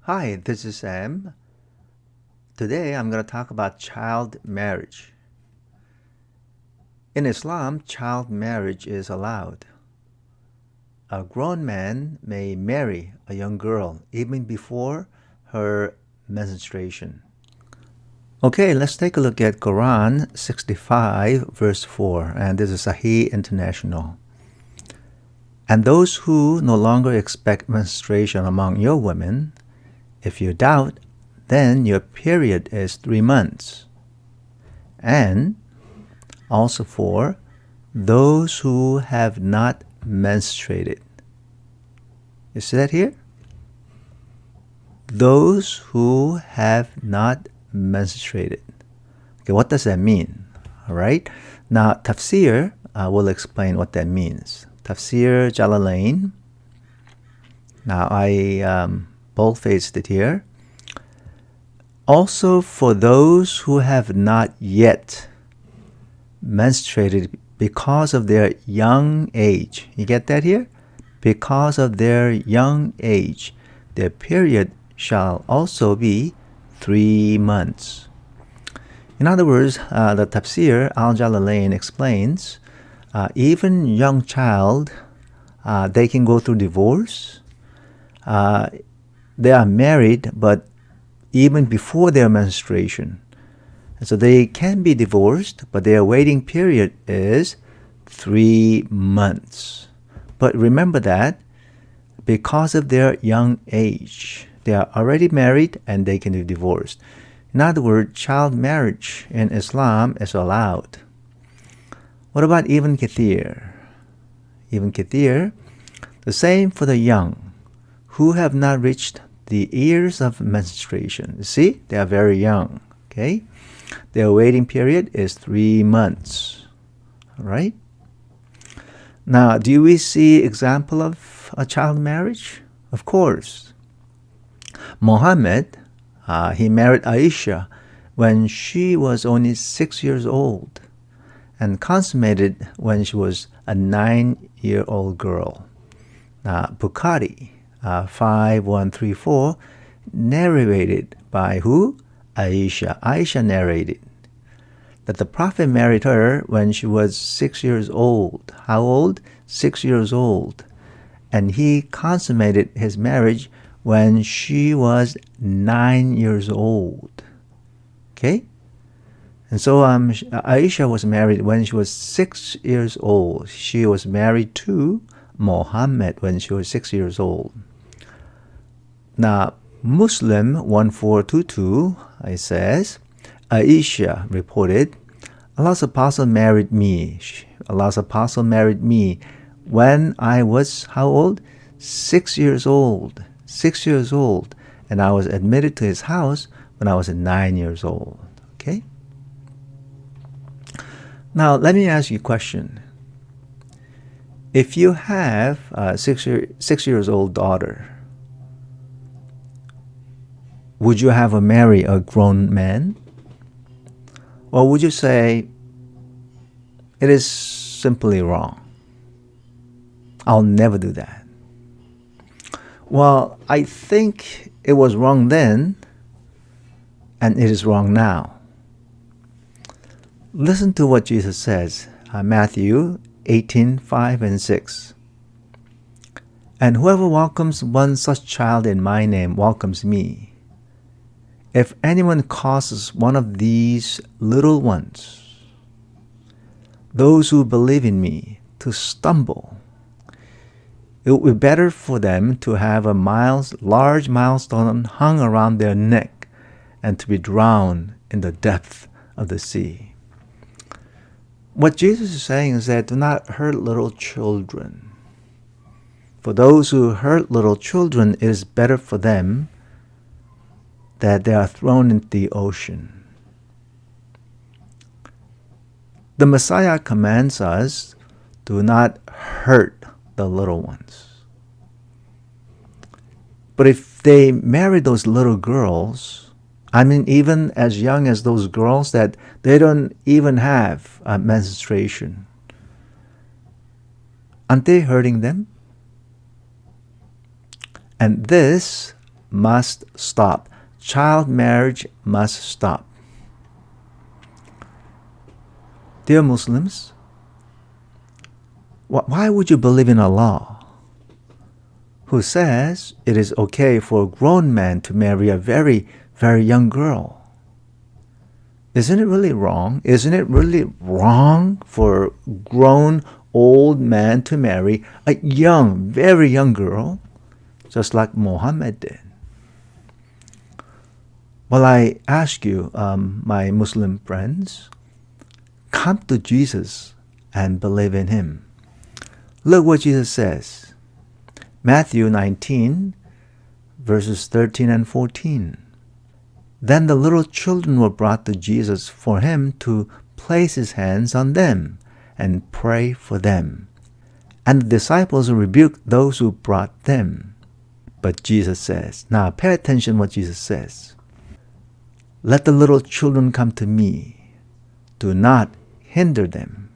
Hi, this is Sam. Today I'm going to talk about child marriage. In Islam, child marriage is allowed. A grown man may marry a young girl even before her menstruation. Okay, let's take a look at Quran 65 verse 4, and this is Sahih International. And those who no longer expect menstruation among your women, if you doubt, then your period is 3 months. And also for those who have not menstruated. You see that here? Those who have not menstruated. Okay, what does that mean? All right. Now, Tafsir will explain what that means. Tafsir al-Jalalayn. Now, I bold-faced it here. Also, for those who have not yet menstruated because of their young age. You get that here? Because of their young age, their period shall also be 3 months. In other words, the Tafsir al-Jalalayn explains, even young child, they can go through divorce. They are married, but even before their menstruation. So they can be divorced, but their waiting period is 3 months. But remember that because of their young age, they are already married and they can be divorced. In other words, child marriage in Islam is allowed. What about Ibn Kathir? Ibn Kathir, the same for the young who have not reached the years of menstruation. You see, they are very young. Okay, their waiting period is 3 months. All right. Now, do we see example of a child marriage? Of course. Muhammad, he married Aisha when she was only 6 years old and consummated when she was a 9-year-old girl. Now, Bukhari 5134 narrated by who? Aisha. Aisha narrated that the Prophet married her when she was 6 years old. How old? 6 years old. And he consummated his marriage when she was 9 years old. Okay? And so Aisha was married when she was 6 years old. She was married to Muhammad when she was 6 years old. Now, Muslim 1422, it says, Aisha reported, Allah's apostle married me. Allah's apostle married me when I was, how old? 6 years old. 6 years old. And I was admitted to his house when I was 9 years old. Okay? Now, let me ask you a question. If you have a 6 years old daughter, would you have her marry a grown man? Or would you say, it is simply wrong? I'll never do that. Well, I think it was wrong then, and it is wrong now. Listen to what Jesus says, Matthew 18:5 and 6. And whoever welcomes one such child in my name welcomes me. If anyone causes one of these little ones, those who believe in me, to stumble, it would be better for them to have a large milestone hung around their neck and to be drowned in the depth of the sea. What Jesus is saying is that do not hurt little children. For those who hurt little children, it is better for them that they are thrown into the ocean. The Messiah commands us, do not hurt the little ones. But if they marry those little girls, I mean even as young as those girls that they don't even have a menstruation, aren't they hurting them? And this must stop. Child marriage must stop. Dear Muslims, why would you believe in Allah, who says it is okay for a grown man to marry a very, very young girl? Isn't it really wrong? Isn't it really wrong for a grown old man to marry a young, very young girl, just like Muhammad did? Well, I ask you, my Muslim friends, come to Jesus and believe in him. Look what Jesus says. Matthew 19, verses 13 and 14. Then the little children were brought to Jesus for him to place his hands on them and pray for them. And the disciples rebuked those who brought them. But Jesus says, now pay attention what Jesus says. Let the little children come to me. Do not hinder them,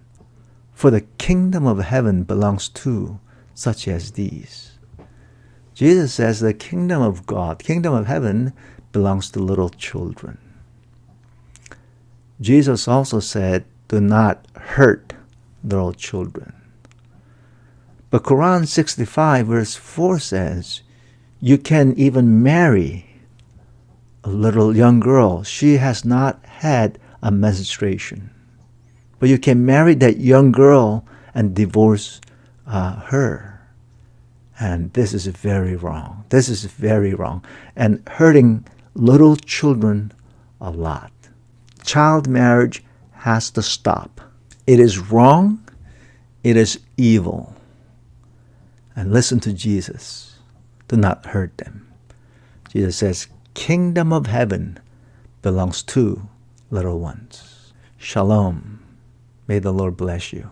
for the kingdom of heaven belongs to such as these. Jesus says the kingdom of God, kingdom of heaven, belongs to little children. Jesus also said, do not hurt little children. But Quran 65 verse 4 says, you can even marry a little young girl. She has not had a menstruation. But you can marry that young girl and divorce her. And this is very wrong. This is very wrong. And hurting little children a lot. Child marriage has to stop. It is wrong. It is evil. And listen to Jesus. Do not hurt them. Jesus says, kingdom of heaven belongs to little ones. Shalom. May the Lord bless you.